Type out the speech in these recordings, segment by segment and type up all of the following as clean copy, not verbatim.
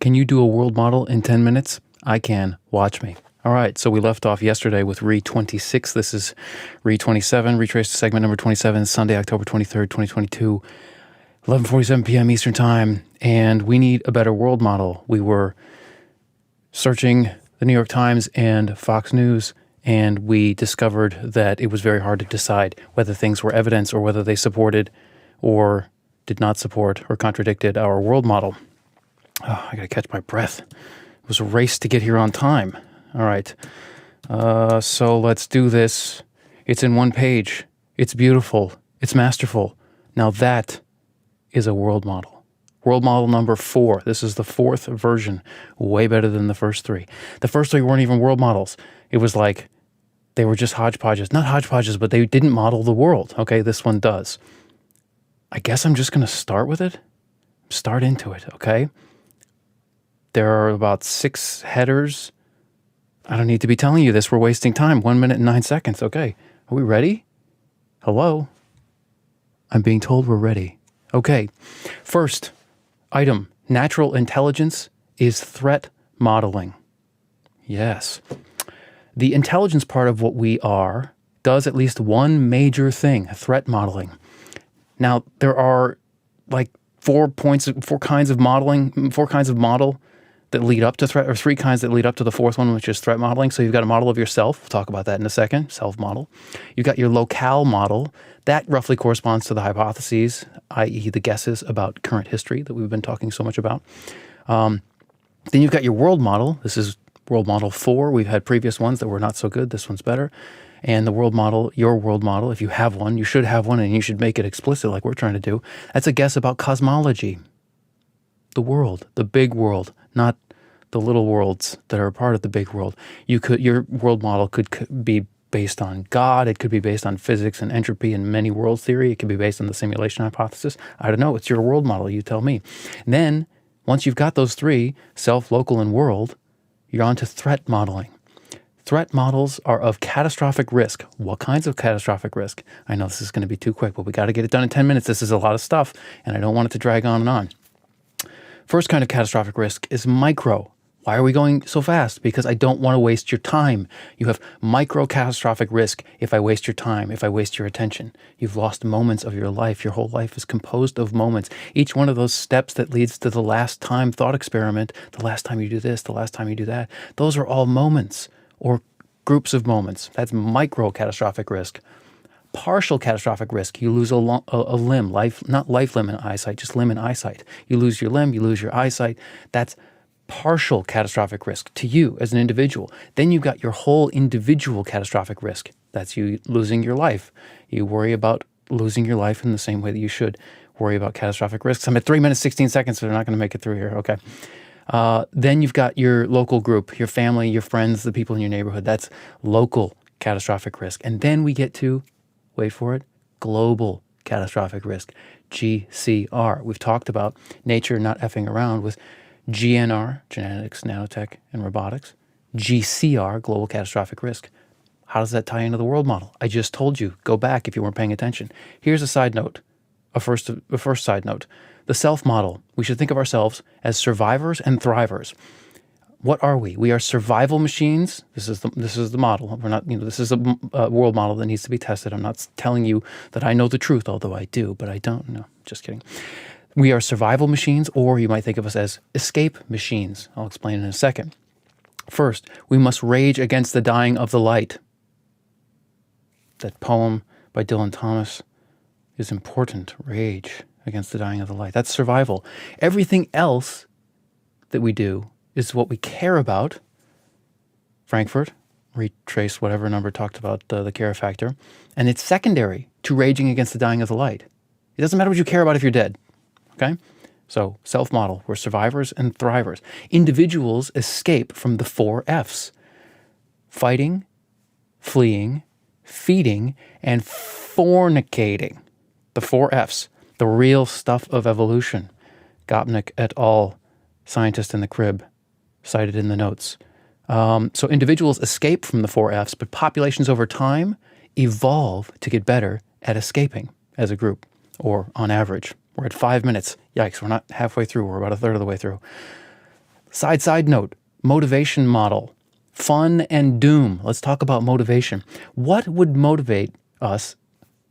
Can you do a world model in 10 minutes? I can. Watch me. All right, so we left off yesterday with Re27. This is Re27, Retraice segment number 27, Sunday, October 23rd, 2022, 11:47 p.m. Eastern Time, and we need a better world model. We were searching the New York Times and Fox News, and we discovered that it was very hard to decide whether things were evidence or whether they supported or did not support or contradicted our world model. Oh, I got to catch my breath. It was a race to get here on time. All right. So let's do this. It's in one page. It's beautiful. It's masterful. Now that is a world model. World model number 4. This is the 4th version. Way better than the first 3. The first 3 weren't even world models. It was like they were just hodgepodges. Not hodgepodges, but they didn't model the world. Okay, this one does. I guess I'm just going to start with it. Start into it, okay? There are about 6 headers. I don't need to be telling you this. We're wasting time. 1 minute and 9 seconds. Okay. Are we ready? Hello? I'm being told we're ready. Okay. First item, natural intelligence is threat modeling. Yes. The intelligence part of what we are does at least one major thing, threat modeling. Now, there are like 4 kinds of modeling, 4 kinds of model that lead up to threat, or 3 kinds that lead up to the 4th one, which is threat modeling. So you've got a model of yourself. We'll talk about that in a second, self-model. You've got your locale model. That roughly corresponds to the hypotheses, i.e. the guesses about current history that we've been talking so much about. Then you've got your world model. This is world model 4. We've had previous ones that were not so good. This one's better. And the world model, your world model, if you have one, you should have one, and you should make it explicit like we're trying to do. That's a guess about cosmology. The world, the big world, not the little worlds that are a part of the big world. Your world model could be based on God. It could be based on physics and entropy and many world theory. It could be based on the simulation hypothesis. I don't know. It's your world model. You tell me. And then once you've got those 3, self, local, and world, you're on to threat modeling. Threat models are of catastrophic risk. What kinds of catastrophic risk? I know this is going to be too quick, but we got to get it done in 10 minutes. This is a lot of stuff, and I don't want it to drag on and on. First kind of catastrophic risk is micro. Why are we going so fast? Because I don't want to waste your time. You have micro catastrophic risk if I waste your time, if I waste your attention. You've lost moments of your life. Your whole life is composed of moments. Each one of those steps that leads to the last time thought experiment, the last time you do this, the last time you do that, those are all moments or groups of moments. That's micro catastrophic risk. Partial catastrophic risk, you lose a limb, not life, limb, and eyesight, just limb and eyesight. You lose your limb, you lose your eyesight. That's partial catastrophic risk to you as an individual. Then you've got your whole individual catastrophic risk. That's you losing your life. You worry about losing your life in the same way that you should worry about catastrophic risks. I'm at 3 minutes, 16 seconds, so they're not going to make it through here. Okay. Then you've got your local group, your family, your friends, the people in your neighborhood. That's local catastrophic risk. And then we get to, wait for it, global catastrophic risk, GCR. We've talked about nature not effing around with GNR, genetics, nanotech, and robotics. GCR, global catastrophic risk. How does that tie into the world model? I just told you. Go back if you weren't paying attention. Here's a side note, a first side note. The self model. We should think of ourselves as survivors and thrivers. What are we? We are survival machines. This is the model. We're not, this is a world model that needs to be tested. I'm not telling you that I know the truth, although I do, but I don't. No, just kidding. We are survival machines, or you might think of us as escape machines. I'll explain in a second. First, we must rage against the dying of the light. That poem by Dylan Thomas is important. Rage against the dying of the light. That's survival. Everything else that we do is what we care about. Frankfurt, Retraice, whatever number talked about the care factor. And it's secondary to raging against the dying of the light. It doesn't matter what you care about if you're dead. Okay? So self-model, we're survivors and thrivers. Individuals escape from the 4 Fs. Fighting, fleeing, feeding, and fornicating. The 4 Fs. The real stuff of evolution. Gopnik et al., scientist in the crib, cited in the notes. So individuals escape from the 4 Fs, but populations over time evolve to get better at escaping as a group, or on average. We're at 5 minutes. Yikes, we're not halfway through. We're about a third of the way through. Side note, motivation model, fun and doom. Let's talk about motivation. What would motivate us?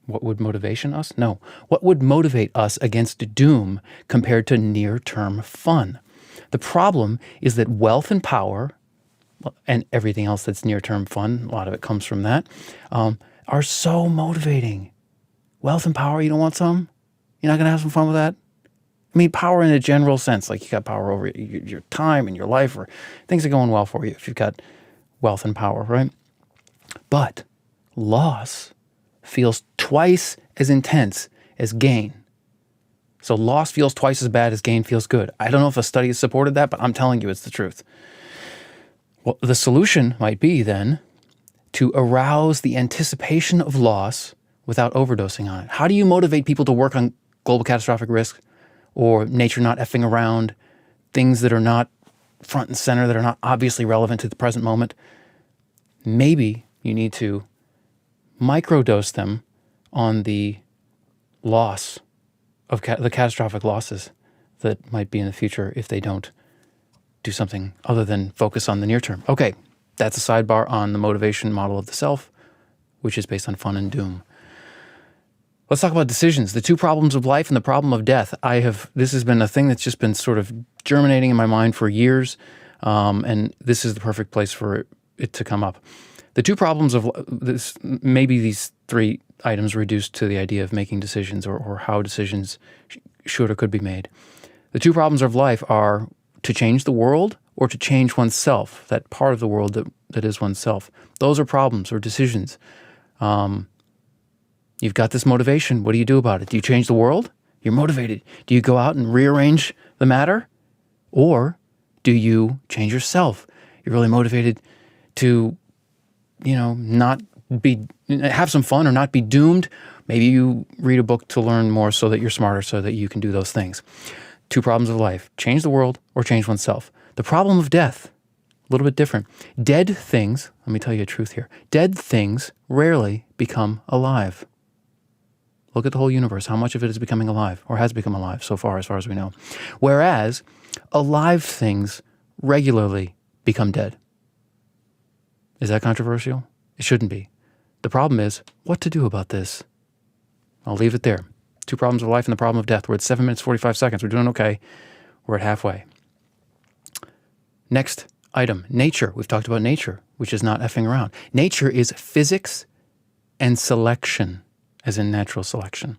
What would motivation us? No. What would motivate us against doom compared to near-term fun? The problem is that wealth and power, and everything else that's near-term fun, a lot of it comes from that, are so motivating. Wealth and power, you don't want some? You're not going to have some fun with that? I mean, power in a general sense, like you got power over your time and your life, or things are going well for you if you've got wealth and power, right? But loss feels twice as intense as gain. So loss feels twice as bad as gain feels good. I don't know if a study has supported that, but I'm telling you it's the truth. Well, the solution might be then to arouse the anticipation of loss without overdosing on it. How do you motivate people to work on global catastrophic risk or nature not effing around, things that are not front and center, that are not obviously relevant to the present moment? Maybe you need to microdose them on the loss of the catastrophic losses that might be in the future if they don't do something other than focus on the near term. Okay, that's a sidebar on the motivation model of the self, which is based on fun and doom. Let's talk about decisions, the two problems of life and the problem of death. This has been a thing that's just been sort of germinating in my mind for years, and this is the perfect place for it to come up. The two problems of this, maybe these three items reduced to the idea of making decisions or how decisions should or could be made. The two problems of life are to change the world or to change oneself, that part of the world that is oneself. Those are problems or decisions. You've got this motivation. What do you do about it? Do you change the world? You're motivated. Do you go out and rearrange the matter? Or do you change yourself? You're really motivated to, not have some fun or not be doomed. Maybe you read a book to learn more so that you're smarter, so that you can do those things. Two problems of life: change the world or change oneself. The problem of death, a little bit different. Dead things, let me tell you a truth here. Dead things rarely become alive. Look at the whole universe. How much of it is becoming alive or has become alive so far, as far as we know? Whereas alive things regularly become dead. Is that controversial? It shouldn't be. The problem is what to do about this. I'll leave it there. Two problems of life and the problem of death. We're at 7 minutes, 45 seconds. We're doing okay. We're at halfway. Next item, nature. We've talked about nature, which is not effing around. Nature is physics and selection, as in natural selection.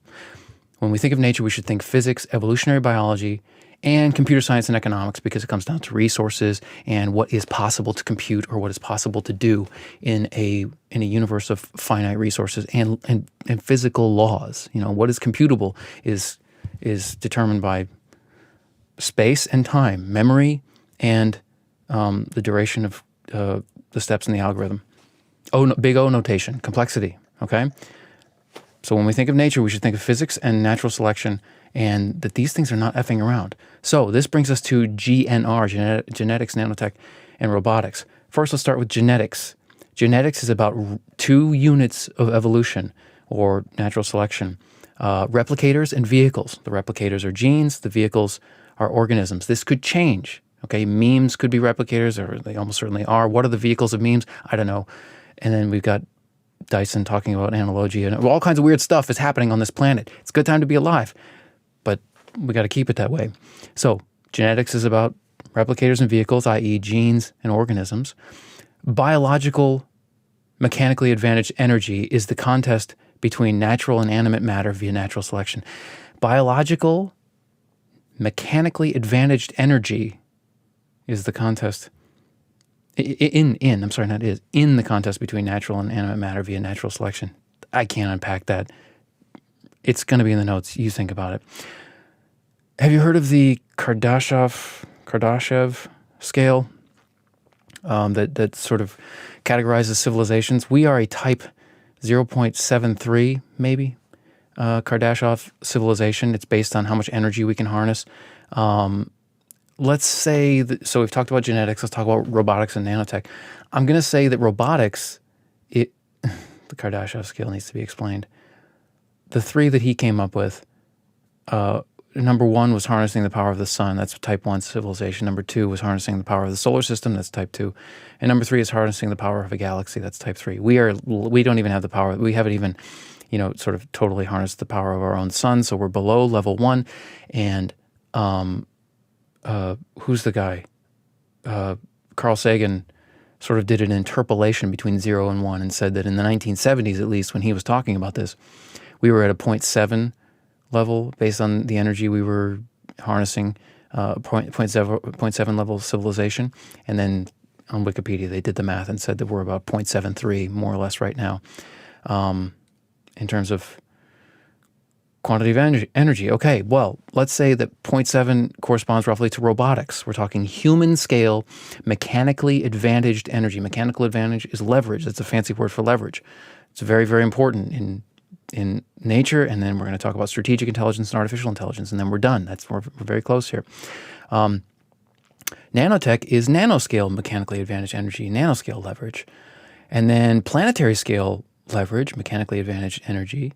When we think of nature, we should think physics, evolutionary biology, and computer science and economics, because it comes down to resources and what is possible to compute or what is possible to do in a universe of finite resources and physical laws. What is computable is determined by space and time, memory, and the duration of the steps in the algorithm. Big O notation, complexity, okay? So when we think of nature, we should think of physics and natural selection, and that these things are not effing around. So this brings us to GNR, genetics, nanotech, and robotics. First, let's start with genetics. Genetics is about 2 units of evolution or natural selection. Replicators and vehicles. The replicators are genes, the vehicles are organisms. This could change. Okay, memes could be replicators, or they almost certainly are. What are the vehicles of memes? I don't know. And then we've got Dyson talking about analogy, and all kinds of weird stuff is happening on this planet. It's a good time to be alive, but we got to keep it that way. So genetics is about replicators and vehicles, i.e. genes and organisms. Biological, mechanically advantaged energy is the contest between natural and animate matter via natural selection. Biological, mechanically advantaged energy is the contest in the contest between natural and animate matter via natural selection. I can't unpack that. It's going to be in the notes. You think about it. Have you heard of the Kardashev scale that sort of categorizes civilizations? We are a type 0.73, maybe, Kardashev civilization. It's based on how much energy we can harness. Let's say that, so we've talked about genetics, let's talk about robotics and nanotech. I'm going to say that robotics, the Kardashev scale needs to be explained. The 3 that he came up with, number one was harnessing the power of the sun. That's type 1 civilization. Number 2 was harnessing the power of the solar system. That's type 2. And number 3 is harnessing the power of a galaxy. That's type 3. We don't even have the power. We haven't even, sort of totally harnessed the power of our own sun. So we're below level 1. And who's the guy? Carl Sagan sort of did an interpolation between 0 and 1 and said that in the 1970s, at least, when he was talking about this, we were at a 0.7 level based on the energy we were harnessing, 0.7 level civilization. And then on Wikipedia, they did the math and said that we're about 0.73, more or less, right now, in terms of quantity of energy. Okay, well, let's say that 0.7 corresponds roughly to robotics. We're talking human scale, mechanically advantaged energy. Mechanical advantage is leverage. That's a fancy word for leverage. It's very, very important in nature, and then we're going to talk about strategic intelligence and artificial intelligence, and then we're done. We're very close here. Nanotech is nanoscale mechanically advantaged energy, nanoscale leverage. And then planetary scale leverage, mechanically advantaged energy,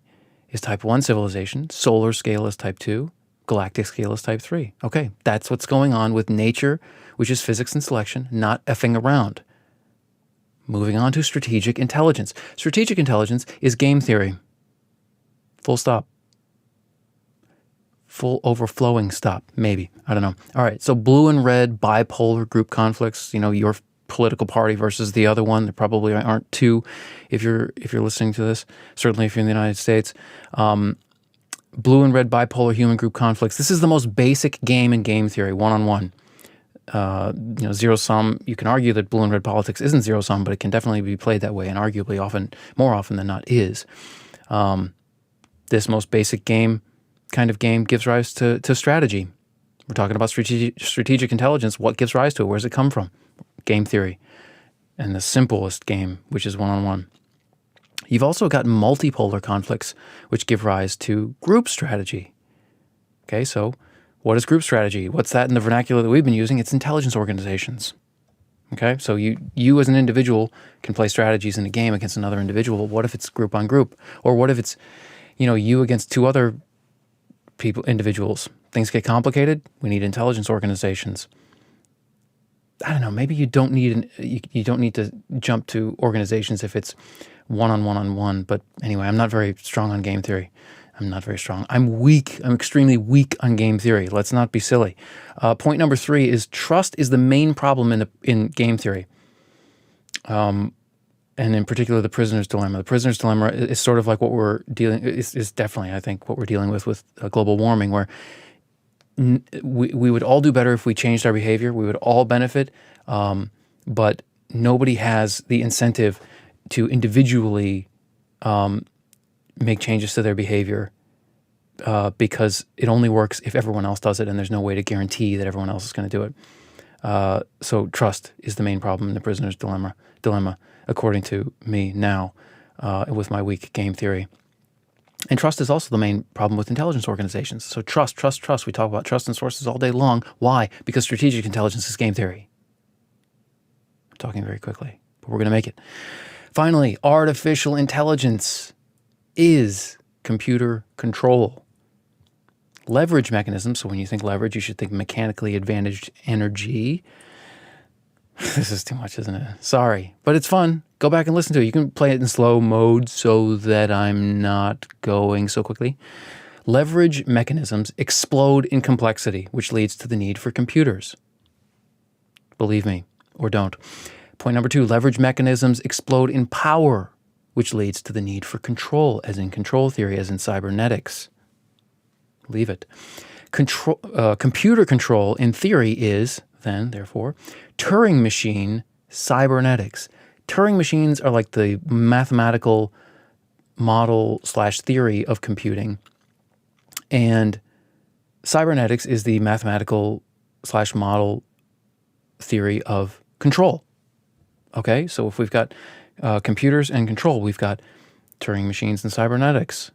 is type 1 civilization. Solar scale is type 2. Galactic scale is type 3. Okay, that's what's going on with nature, which is physics and selection, not effing around. Moving on to strategic intelligence. Strategic intelligence is game theory. Full stop. Full overflowing stop, maybe. I don't know. All right, so blue and red bipolar group conflicts, your political party versus the other one. There probably aren't two if you're listening to this, certainly if you're in the United States. Blue and red bipolar human group conflicts. This is the most basic game in game theory, one-on-one. Zero sum. You can argue that blue and red politics isn't zero sum, but it can definitely be played that way, and arguably more often than not is. This most basic kind of game gives rise to strategy. We're talking about strategic intelligence. What gives rise to it? Where does it come from? Game theory. And the simplest game, which is one-on-one. You've also got multipolar conflicts, which give rise to group strategy. Okay, so what is group strategy? What's that in the vernacular that we've been using? It's intelligence organizations. Okay, so you as an individual can play strategies in a game against another individual. What if it's group on group? Or what if it's, you against two other individuals? Things get complicated. We need intelligence organizations. I don't know. Maybe you don't need to jump to organizations if it's one-on-one. But anyway, I'm not very strong on game theory. I'm not very strong. I'm weak. I'm extremely weak on game theory. Let's not be silly. Point number 3 is trust is the main problem in game theory. And in particular, the prisoner's dilemma. The prisoner's dilemma is sort of like what we're is definitely, I think, what we're dealing with global warming, where we would all do better if we changed our behavior. We would all benefit, but nobody has the incentive to individually make changes to their behavior because it only works if everyone else does it, and there's no way to guarantee that everyone else is going to do it. So trust is the main problem in the prisoner's dilemma, according to me now, with my weak game theory. And trust is also the main problem with intelligence organizations. So trust. We talk about trust and sources all day long. Why? Because strategic intelligence is game theory. I'm talking very quickly, but we're going to make it. Finally, artificial intelligence is computer control. Leverage mechanisms. So when you think leverage, you should think mechanically advantaged energy. This is too much, isn't it? Sorry, but it's fun. Go back and listen to it. You can play it in slow mode so that I'm not going so quickly. Leverage mechanisms explode in complexity, which leads to the need for computers. Believe me, or don't. Point number 2, leverage mechanisms explode in power, which leads to the need for control, as in control theory, as in cybernetics. Leave it. Computer control, in theory, is, then, therefore, Turing machine cybernetics. Turing machines are like the mathematical model/theory of computing, and cybernetics is the mathematical/model theory of control. Okay, so if we've got computers and control, we've got Turing machines and cybernetics.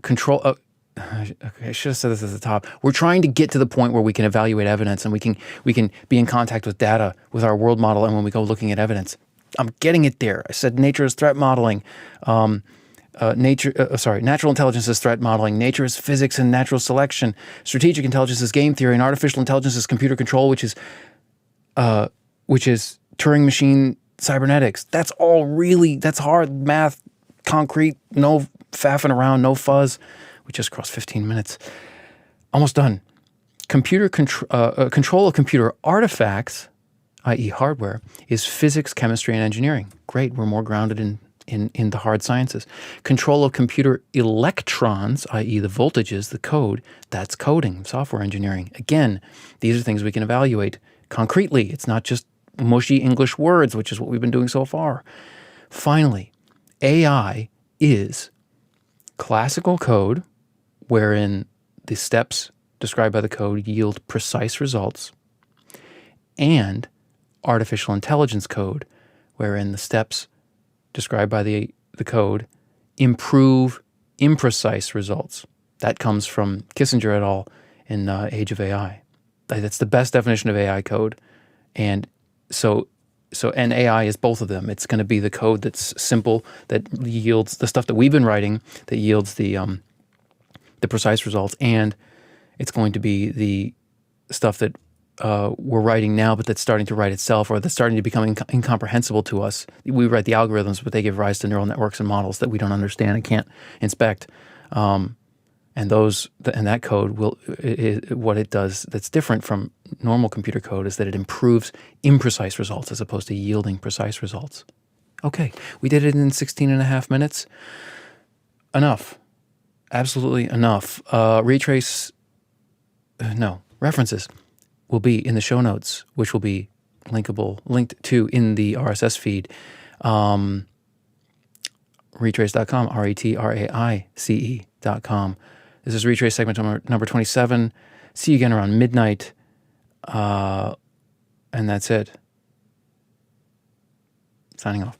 Control. Okay, I should have said this at the top. We're trying to get to the point where we can evaluate evidence, and we can be in contact with data with our world model, and when we go looking at evidence, I'm getting it there. I said nature is threat modeling. Natural intelligence is threat modeling. Nature is physics and natural selection. Strategic intelligence is game theory, and artificial intelligence is computer control, which is Turing machine cybernetics. That's hard math, concrete, no faffing around, no fuzz. We just crossed 15 minutes. Almost done. Computer control of computer artifacts, i.e. hardware, is physics, chemistry, and engineering. Great, we're more grounded in the hard sciences. Control of computer electrons, i.e. the voltages, the code, that's coding, software engineering. Again, these are things we can evaluate concretely. It's not just mushy English words, which is what we've been doing so far. Finally, AI is classical code, wherein the steps described by the code yield precise results, and artificial intelligence code, wherein the steps described by the code improve imprecise results. That comes from Kissinger et al. In Age of AI. That's the best definition of AI code. And so AI is both of them. It's going to be the code that's simple, that yields the stuff that we've been writing, that yields the precise results, and it's going to be the stuff that we're writing now, but that's starting to write itself, or that's starting to become incomprehensible to us. We write the algorithms, but they give rise to neural networks and models that we don't understand and can't inspect. And that code what it does that's different from normal computer code is that it improves imprecise results as opposed to yielding precise results. Okay, we did it in 16 and a half minutes. Enough. Absolutely enough. References will be in the show notes, which will be linked to in the RSS feed. Retraice.com, RETRAICE.com. This is Retraice segment number 27. See you again around midnight. And that's it. Signing off.